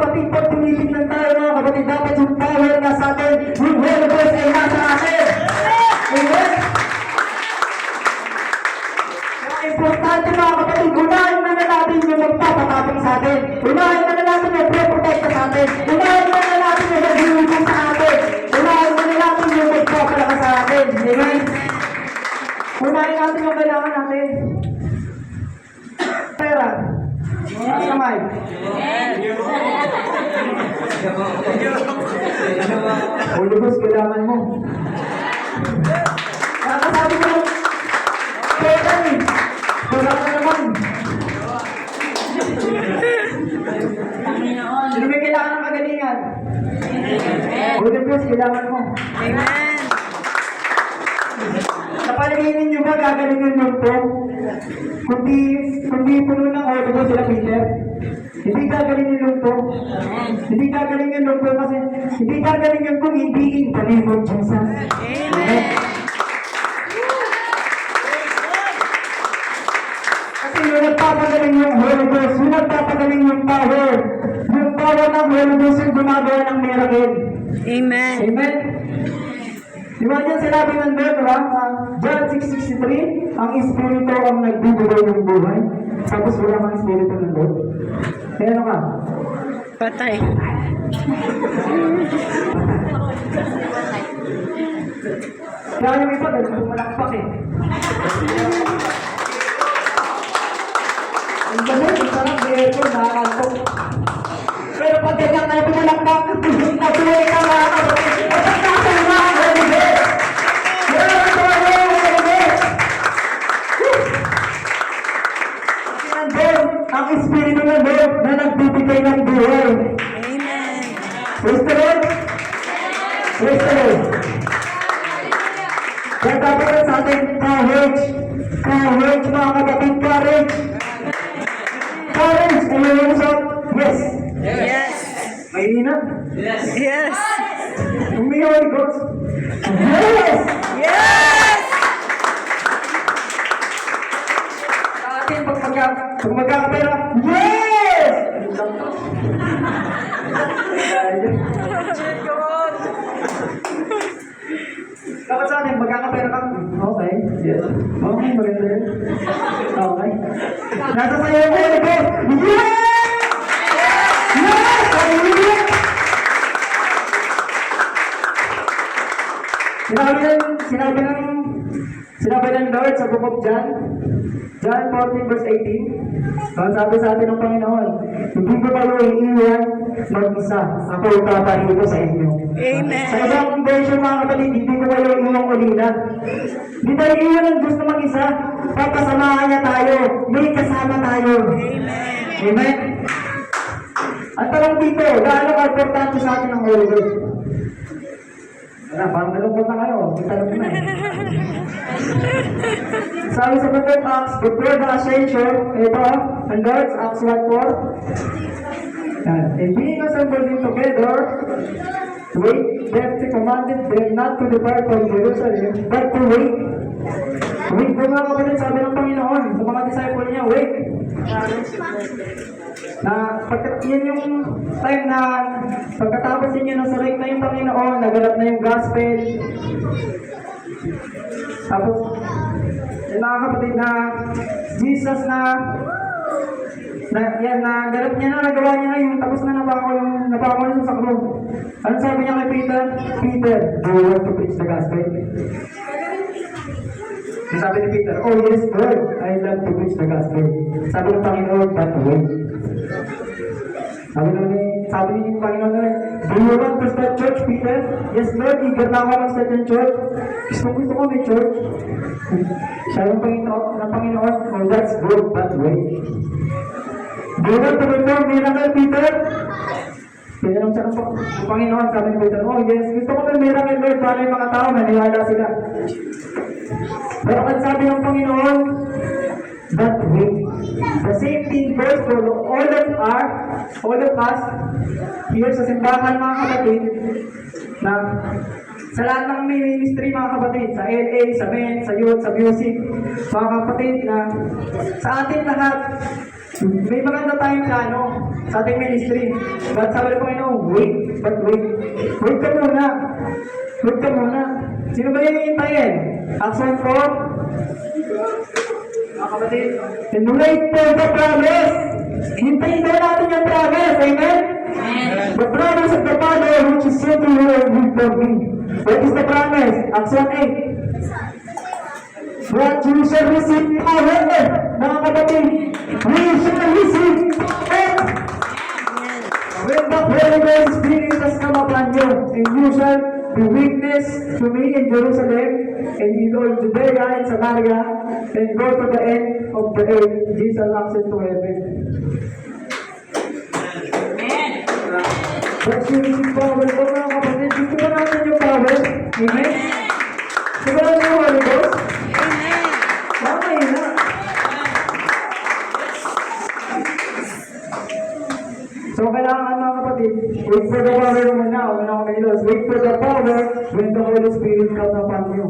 kapatid, pag tumitignan tayo mga kapatid, dapat yung power na sa atin, yung Holy Ghost ay nasa atin. Amen? Kaya importante mga kapatid, unahin na natin yung magpapatapang sa atin. Unahin na natin yung pre-protect sa atin. Unahin na natin yung mag-iwipin sa atin. Unahin na natin yung magpapalakas sa atin. Amen? Unahin natin yung kailangan natin. Pera. Kamay. Holy Ghost, kailangan mo. Nakasabi ko, pera eh. Pera ka naman. Sino may kailangan ng kagalingan? Holy Ghost, kailangan mo. Amen. Napalagay niyo ba gagalingin mo po? Kundi puno ng Holy Ghost sila Peter. Hindi gagalingin lang po. Hindi gagalingin lang po kasi hindi gagalingin kung hindi in the name of Jesus. Amen. Kasi yung nagpapagaling yung Holy Ghost, yung nagpapagaling yung power. Yung power ng Holy Ghost yung gumagawa ng miracle. Amen. Amen? Diba dyan sinabi ng Lord, diba? John 6:63, ang Espiritu ang nagbibigay ng buhay. Tapos wala kang Espiritu ng Lord. Kaya ano ka? Patay. Kaya yung iba, ganun pumalakpak eh. Ang ganun, ang sarap, dito, nakakantok. Pero pag ganyan na pumalakpak, natuloy ka mga kapatid. Pagkakasal mga kapatid. Ang Espiritu ng Lord na nagbibigay ng buhay. Amen. Praise the Lord. Praise the Lord. Kaya dapat na sa atin, courage. Courage mga kapatid, courage. Courage. Ayun yung sa yes. Yes. Mahina. Yes. Umiyaw ni Ghost. Yes! Yes. Sa atin, pag magkakapera, yes! Dapat sa atin, magkakapera ka. Okay. Yes. Okay, maganda yun. Okay. Nasa sa'yo yung Holy Ghost. Yes! Yes! Hallelujah! Sinabi ng Lord sa book of John 14 verse 18, ang sabi sa atin ng Panginoon, hindi ko kayo iiwan mag-isa, ako ipaparito sa inyo. Amen. Sa ibang version mga kapatid, hindi ko kayo iiwan ulila. Hindi tayo iiwan ng Diyos na mag-isa, papasamahan niya tayo, may kasama tayo. Amen. Amen? At tanong dito, gaano ka-importante sa atin ang Holy Ghost? Parang nalungkot na kayo. Itanong ko na eh. Sabi sa book of Acts, before the ascension, ito, ang Lord's Acts 1:4. And being assembled together, they commanded them not to depart from Jerusalem, but to wait. Wait po mga kapatid, sabi ng Panginoon sa mga disciple niya, wait. Na yun yung time na pagkatapos ninyo nasurek na yung Panginoon, naganap na yung gospel. Tapos, yung mga kapatid na Jesus na naganap niya na, nagawa niya na yung tapos na napako na sa krus. Ano sabi niya kay Peter? Peter, do you want to preach the gospel? Sabi ni Peter, oh yes Lord, I love to preach the gospel. Sabi ng Panginoon, but wait. Sabi ni Panginoon, do you want to start church, Peter? Yes Lord, eager na ako mag-start ng church. Gusto ko may church. Sabi ng Panginoon, oh that's good, but wait. Do you want to perform miracle, Peter? Tinanong siya ng Panginoon, sabi ni Peter, oh yes, gusto ko ng miracle, Lord, para yung mga tao, maniwala sila. Pero ang sabi ng Panginoon, that wait. The same thing goes for all of us, here sa simbahan mga kapatid, na sa lahat ng ministry mga kapatid, sa LA, sa men, sa youth, sa music, mga kapatid, na sa atin lahat, May maganda tayong plano sa ating ministry. But sabi ng Panginoon, wait. Wait ka muna. Wait ka muna. Sino ba yung hintayin? Action 4? Mga kapatid. And wait for the promise. Hintayin daw natin yung promise. Amen? The promise of the Father which is said to you and will for me. What is the promise? Action 8. What you shall receive power. Mga kapatid. We shall receive power. When the Holy Ghost Spirit has come upon you, and you shall be witness to me in Jerusalem, and in all Judea and Samaria, and go to the end of the earth. Jesus access to heaven. But you receive power ko mga kapatid. Gusto ba natin yung power? Amen? Gusto ba natin yung Holy Ghost? Tama yun na. So, kailangan mga kapatid, wait for the power muna, wait for the power when the Holy Spirit comes upon you.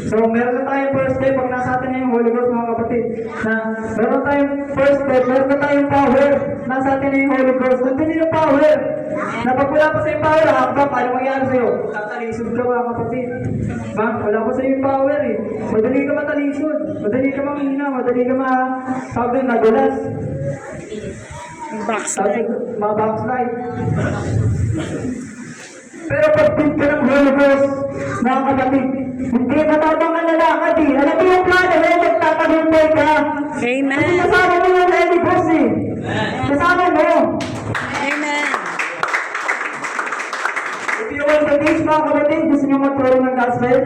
So, meron na tayong first step, pag nasa atin na yung Holy Ghost mga kapatid, na meron tayong first step, meron na tayong power, nasa atin na yung Holy Ghost, nandun yung power. Na pag wala pa sa yung power, hakbang, paano mangyari sa'yo? Tatalisod ka mga kapatid. Ba? Wala pa sa yung power eh. Madali ka matalisod, madali ka manghina, madali ka sabi, nagulas. Backslide. Mga backslide. Pero pag big ka ng Holy Ghost, mga kapatid, hindi matabang ang lalakad eh. Alam mo yung plano, magtatagumpay ka. Amen. Kasi kasama mo yung Holy Ghost eh. Kasama mo. Amen. If you want to teach mga kapatid, gusto nyo magtulong ng gospel?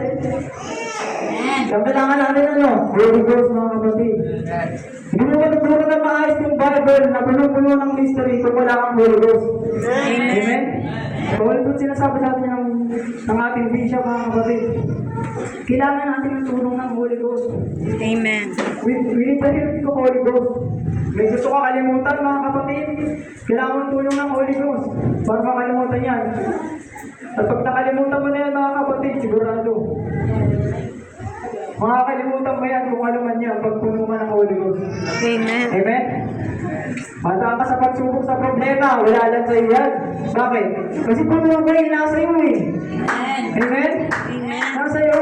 Ang kailangan natin Holy Ghost mga kapatid. Hindi mo matuturo na maayos yung Bible na puno-puno ng mystery kung wala kang Holy Ghost. Amen? Holy Ghost sinasabi sa atin ng ating bishop mga kapatid. Kailangan natin ng tulong ng Holy Ghost. Amen. We need the help of Holy Ghost. May gusto ka kalimutan mga kapatid, kailangan ng tulong ng Holy Ghost para makalimutan yan. At pag nakalimutan mo na yan mga kapatid, sigurado. Makakalimutan mo yan kung ano man yan pag puno ka ng Holy Ghost. Amen. Amen? Mata ka sa pagsubok sa problema, wala lang sa iyo yan. Bakit? Kasi puno ka yung nasa iyo eh. Amen? Amen. Nasa iyo.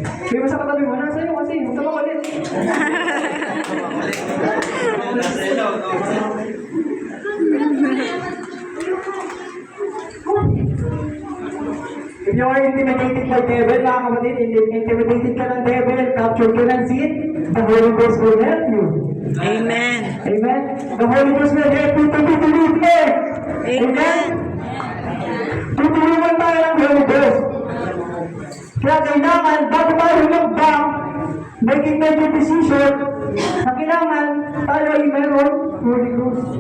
Kaya mo sa katabi mo, nasa iyo kasi. Huwag ka makulit. If you are intimidated by devil, mga kapatid, intimidated ka ng devil, captured ka ng sin, the Holy Ghost will help you. Amen. Amen? The Holy Ghost will help you to be delivered. Amen. Tutulungan tayo ng Holy Ghost. Kaya kailangan, bago tayo mag-bank, making major decision, na kailangan tayo ay meron Holy Ghost.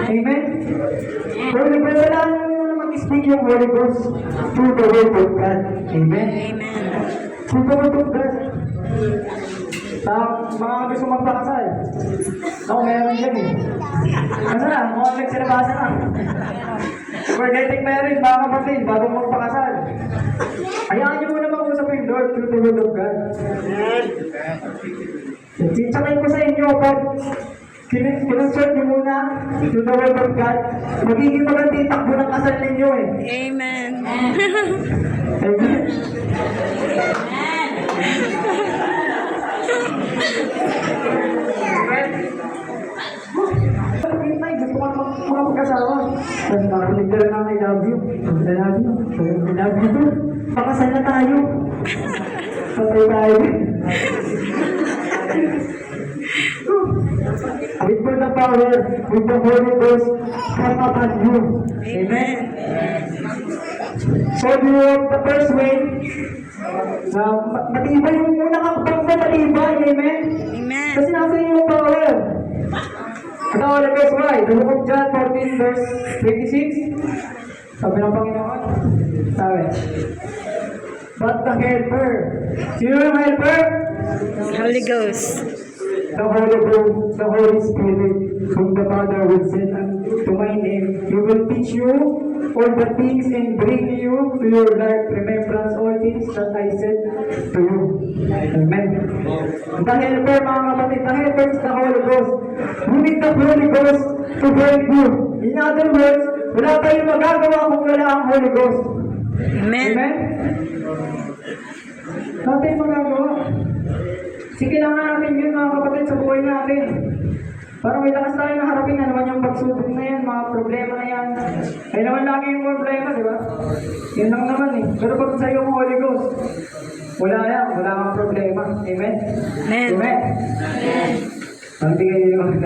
Amen? Holy Ghost, kailangan mag-speak yung Holy Ghost through the word of God. Amen? Amen. Through the word of God. Mga gusto magpakasal. Ako meron dyan eh. Ano na? Mga nagsilabasa na. We're getting married, mga kapatid, bago magpakasal. Hayaan niyo muna mag-usap yung Lord through the word of God. Sitsakain ko sa inyo, pag kinonsert niyo muna through the word of God, magiging maganda yung takbo ng kasal ninyo eh. Amen. Amen? Gusto ko mga magkasawa. Narinig ka lang I love you. I love you. I love you too. Pakasal na tayo. Patay tayo. With the power, with the Holy Ghost, come upon you. Amen. So the first way, matibay yung unang akbang na matibay. Amen. Amen. Kasi nasa iyo yung power. Ito, let's why? The book of John 14 verse 26. Sabi ng Panginoon. Sabi. But the helper. Sino yung helper? Holy Ghost. The Holy Ghost, the Holy Spirit, whom the Father will send unto my name, He will teach you all the things and bring you to your life remembrance all things that I said to you. Amen. The helper, mga kapatid, the helper is the Holy Ghost. You need the Holy Ghost to help you. In other words, wala tayong magagawa kung wala ang Holy Ghost. Amen. Amen? Wala tayong magagawa. Sige lang natin yun, mga kapatid, sa buhay natin. Para may lakas tayo na harapin na naman yung pagsubok na yan, mga problema na yan. Ay naman lagi yung problema, di ba? Yun lang naman eh. Pero pag sa'yo ang Holy Ghost, wala yan, wala kang problema. Amen? Amen. Amen? Amen. Ang bigay niyo yung